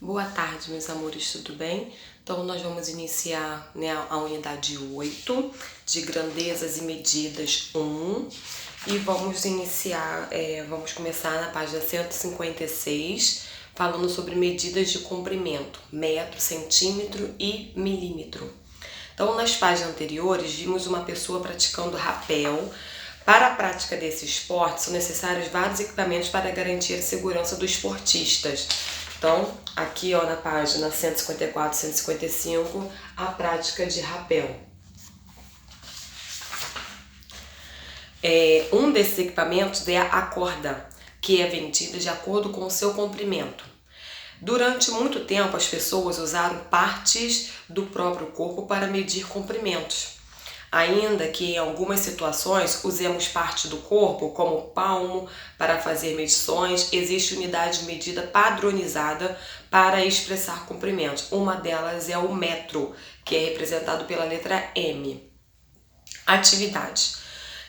Boa tarde, meus amores, tudo bem? Então, nós vamos iniciar, né, a unidade 8 de grandezas e medidas 1 e vamos iniciar, vamos começar na página 156, falando sobre medidas de comprimento, metro, centímetro e milímetro. Então, nas páginas anteriores, vimos uma pessoa praticando rapel. Para a prática desse esporte, são necessários vários equipamentos para garantir a segurança dos esportistas. Então, aqui ó, na página 154 e 155, a prática de rapel. Um desses equipamentos é a corda, que é vendida de acordo com o seu comprimento. Durante muito tempo, as pessoas usaram partes do próprio corpo para medir comprimentos. Ainda que em algumas situações usemos parte do corpo, como o palmo, para fazer medições, existe unidade de medida padronizada para expressar comprimentos. Uma delas é o metro, que é representado pela letra M. Atividade.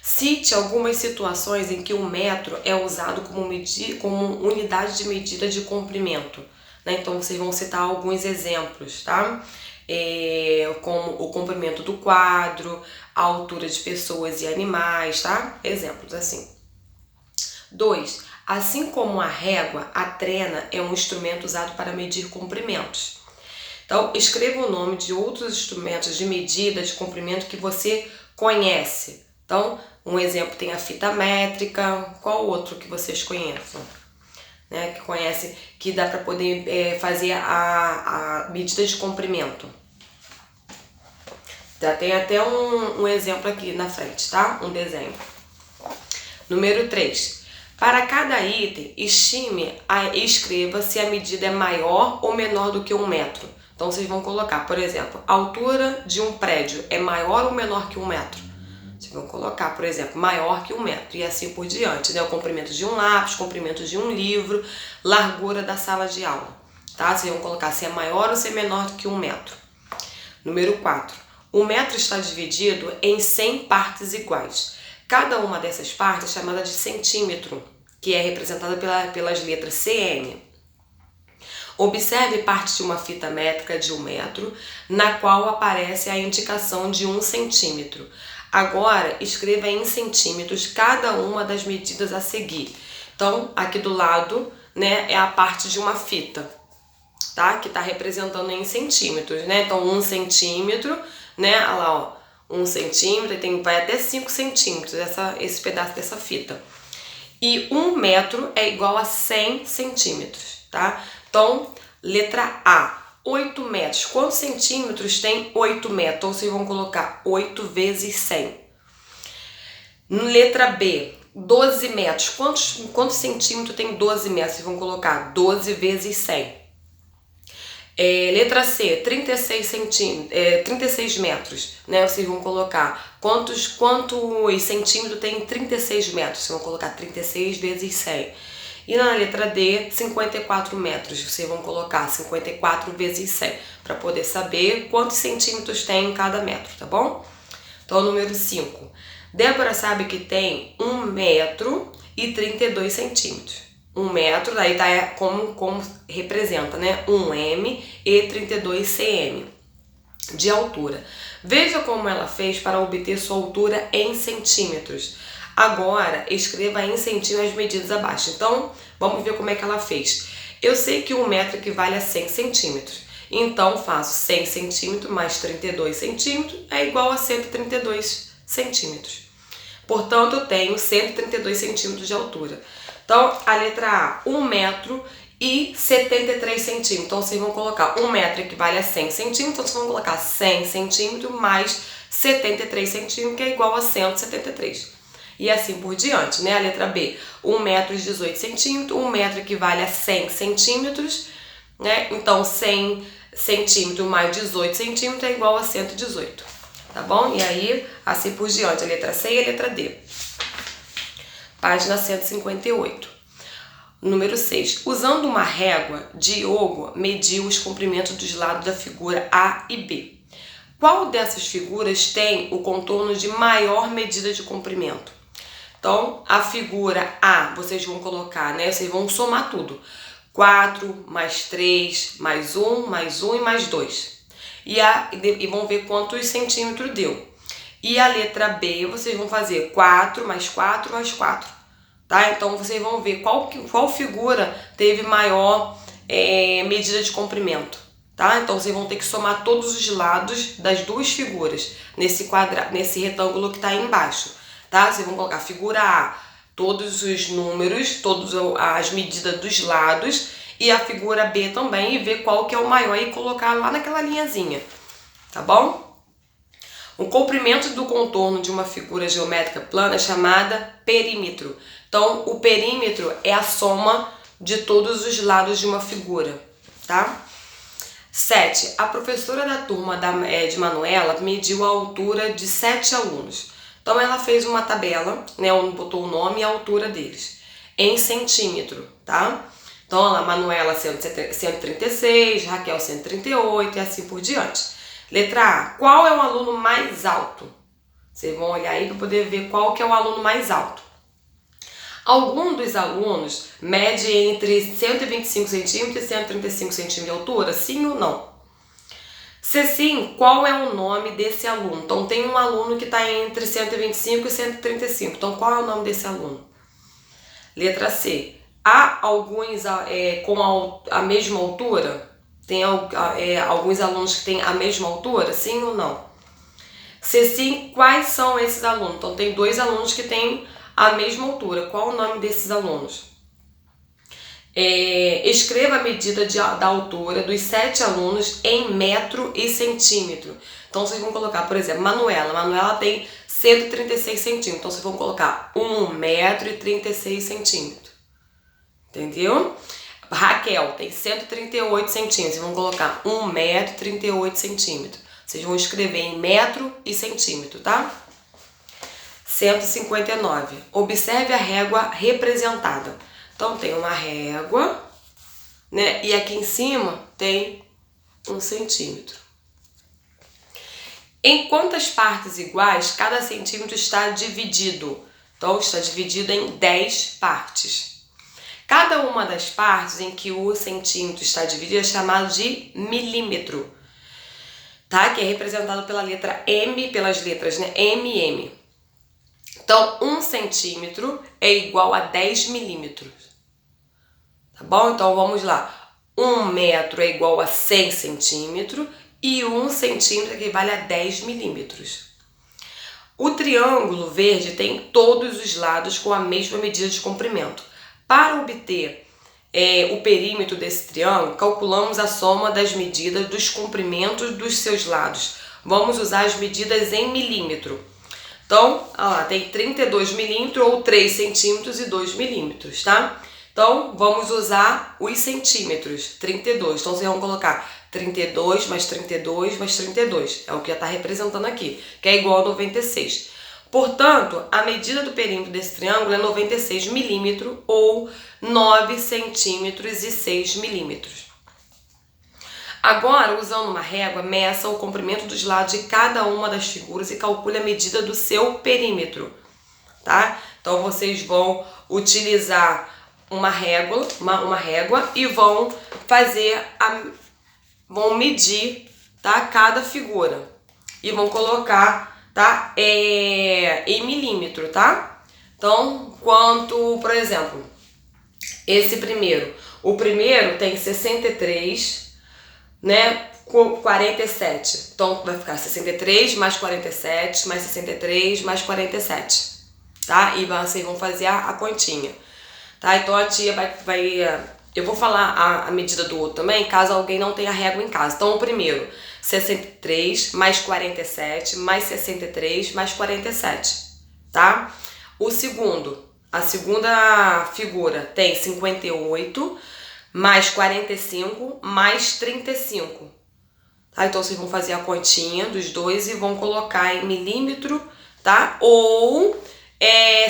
Cite algumas situações em que o metro é usado como unidade de medida de comprimento. Então, vocês vão citar alguns exemplos, tá? Como o comprimento do quadro, a altura de pessoas e animais, tá? Exemplos assim. 2. Assim como a régua, a trena é um instrumento usado para medir comprimentos. Então, escreva o nome de outros instrumentos de medida de comprimento que você conhece. Então, um exemplo tem a fita métrica. Qual outro que vocês conhecem? Que conhece, que dá para poder fazer a medida de comprimento. Já tem até um exemplo aqui na frente, tá? Um desenho. Número 3. Para cada item, estime e escreva se a medida é maior ou menor do que 1 metro. Então, vocês vão colocar, por exemplo, a altura de um prédio é maior ou menor que 1 metro? Vocês vão colocar, por exemplo, maior que 1 metro e assim por diante, né? O comprimento de um lápis, comprimento de um livro, largura da sala de aula, tá? Vocês vão colocar se é maior ou se é menor do que 1 metro. Número 4. O metro está dividido em 100 partes iguais. Cada uma dessas partes é chamada de centímetro, que é representada pelas letras CM. Observe parte de uma fita métrica de 1 metro, na qual aparece a indicação de 1 centímetro. Agora, escreva em centímetros cada uma das medidas a seguir. Então, aqui do lado, né, é a parte de uma fita, tá? Que está representando em centímetros, né? Então, 1 centímetro, né? Olha lá, ó, 1 centímetro, vai até 5 centímetros esse pedaço dessa fita. E 1 metro é igual a 100 centímetros, tá? Então, letra A. 8 metros. Quantos centímetros tem 8 metros? Então, vocês vão colocar 8 vezes 100. Letra B. 12 metros. Quantos centímetros tem 12 metros? Vocês vão colocar 12 vezes 100. Letra C. 36 metros. Né? Vocês vão colocar quantos centímetros tem 36 metros? Vocês vão colocar 36 vezes 100. E na letra D, 54 metros. Vocês vão colocar 54 vezes 100, para poder saber quantos centímetros tem em cada metro, tá bom? Então, número 5. Débora sabe que tem 1 metro e 32 centímetros. 1 metro, daí tá como representa, né? 1 M e 32 cm de altura. Veja como ela fez para obter sua altura em centímetros. Agora, escreva em centímetros as medidas abaixo. Então, vamos ver como é que ela fez. Eu sei que 1 metro equivale a 100 centímetros. Então, faço 100 centímetros mais 32 centímetros é igual a 132 centímetros. Portanto, eu tenho 132 centímetros de altura. Então, a letra A, 1 metro e 73 centímetros. Então, vocês vão colocar 1 metro equivale a 100 centímetros. Então, vocês vão colocar 100 centímetros mais 73 centímetros, que é igual a 173. E assim por diante, né? A letra B, 1 metro e 18 centímetros, 1 metro equivale a 100 centímetros, né? Então, 100 centímetros mais 18 centímetros é igual a 118, tá bom? E aí, assim por diante, a letra C e a letra D. Página 158. Número 6. Usando uma régua, Diogo mediu os comprimentos dos lados da figura A e B. Qual dessas figuras tem o contorno de maior medida de comprimento? Então, a figura A, vocês vão colocar, né? Vocês vão somar tudo. 4, mais 3, mais 1, mais 1 e mais 2. E vão ver quantos centímetros deu. E a letra B, vocês vão fazer 4 mais 4 mais 4. Tá? Então, vocês vão ver qual figura teve maior medida de comprimento. Tá? Então, vocês vão ter que somar todos os lados das duas figuras nesse retângulo que está aí embaixo. Tá? Vocês vão colocar figura A, todos os números, todas as medidas dos lados, e a figura B também, e ver qual que é o maior e colocar lá naquela linhazinha. Tá bom? O comprimento do contorno de uma figura geométrica plana é chamada perímetro. Então, o perímetro é a soma de todos os lados de uma figura, tá? 7. A professora da turma de Manuela mediu a altura de 7 alunos. Então, ela fez uma tabela, né, onde botou o nome e a altura deles, em centímetro, tá? Então, a Manuela 136, Raquel 138 e assim por diante. Letra A. Qual é o aluno mais alto? Vocês vão olhar aí para poder ver qual que é o aluno mais alto. Algum dos alunos mede entre 125 centímetros e 135 centímetros de altura? Sim ou não? Se sim, qual é o nome desse aluno? Então, tem um aluno que está entre 125 e 135. Então, qual é o nome desse aluno? Letra C. Há alguns com a mesma altura? Tem alguns alunos que têm a mesma altura? Sim ou não? Se sim, quais são esses alunos? Então, tem 2 alunos que têm a mesma altura. Qual o nome desses alunos? Escreva a medida da altura dos 7 alunos em metro e centímetro. Então, vocês vão colocar, por exemplo, Manuela. Manuela tem 136 centímetros. Então, vocês vão colocar 1 metro e 36 centímetros. Entendeu? Raquel tem 138 centímetros, vão colocar 1 metro e 38 centímetros. Vocês vão escrever em metro e centímetro, tá? 159. Observe a régua representada. Então, tem uma régua, né? E aqui em cima tem 1 centímetro. Em quantas partes iguais cada centímetro está dividido? Então, está dividido em 10 partes. Cada uma das partes em que o centímetro está dividido é chamado de milímetro, tá? Que é representado pela letra M, pelas letras, né? MM. Então, 1 centímetro é igual a 10 milímetros, tá bom? Então, vamos lá. 1 metro é igual a 100 centímetros e 1 centímetro equivale a 10 milímetros. O triângulo verde tem todos os lados com a mesma medida de comprimento. Para obter o perímetro desse triângulo, calculamos a soma das medidas dos comprimentos dos seus lados. Vamos usar as medidas em milímetro. Então, tem 32 milímetros ou 3 centímetros e 2 milímetros, tá? Então, vamos usar os centímetros, 32. Então, vocês vão colocar 32 mais 32 mais 32. É o que já está representando aqui, que é igual a 96. Portanto, a medida do perímetro desse triângulo é 96 milímetros ou 9 centímetros e 6 milímetros. Agora, usando uma régua, meça o comprimento dos lados de cada uma das figuras e calcule a medida do seu perímetro, tá? Então, vocês vão utilizar uma régua e vão medir, tá, cada figura e vão colocar, tá, em milímetro, tá? Então, por exemplo, o primeiro tem 63, né, 47. Então, vai ficar 63 mais 47 mais 63 mais 47, tá? E vocês vão fazer a continha, tá? Então, a tia eu vou falar a medida do outro também, caso alguém não tenha régua em casa. Então, o primeiro, 63 mais 47 mais 63 mais 47, tá? A segunda figura tem 58 mais 45 mais 35. Tá? Então, vocês vão fazer a continha dos dois e vão colocar em milímetro, tá? Ou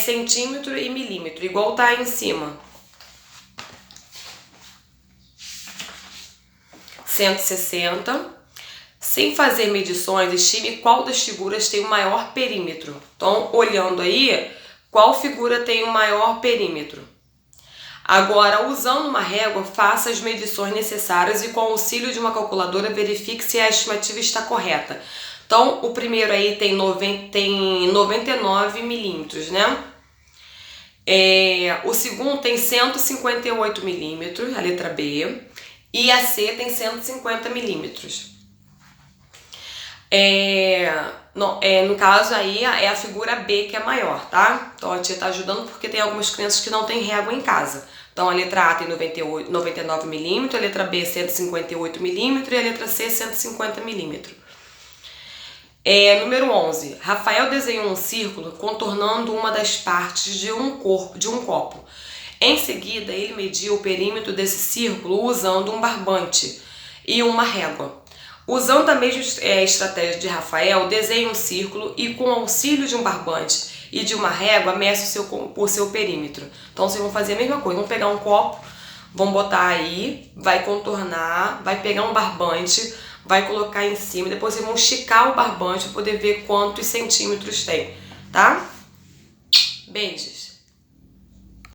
centímetro e milímetro, igual tá aí em cima. 160. Sem fazer medições, estime qual das figuras tem o maior perímetro. Então, olhando aí, qual figura tem o maior perímetro? Agora, usando uma régua, faça as medições necessárias e com o auxílio de uma calculadora verifique se a estimativa está correta. Então, o primeiro aí tem 99 milímetros, né? O segundo tem 158 milímetros, a letra B, e a C tem 150 milímetros. No caso aí é a figura B que é maior, tá? Então a tia tá ajudando porque tem algumas crianças que não têm régua em casa. Então a letra A tem 99 milímetros, a letra B 158 milímetros e a letra C 150 milímetros. Número 11. Rafael desenhou um círculo contornando uma das partes de um copo. Em seguida, ele mediu o perímetro desse círculo usando um barbante e uma régua. Usando a mesma estratégia de Rafael, desenhe um círculo e com o auxílio de um barbante e de uma régua, meça o seu perímetro. Então vocês vão fazer a mesma coisa, vão pegar um copo, vão botar aí, vai contornar, vai pegar um barbante, vai colocar em cima, depois vocês vão esticar o barbante para poder ver quantos centímetros tem, tá? Beijos!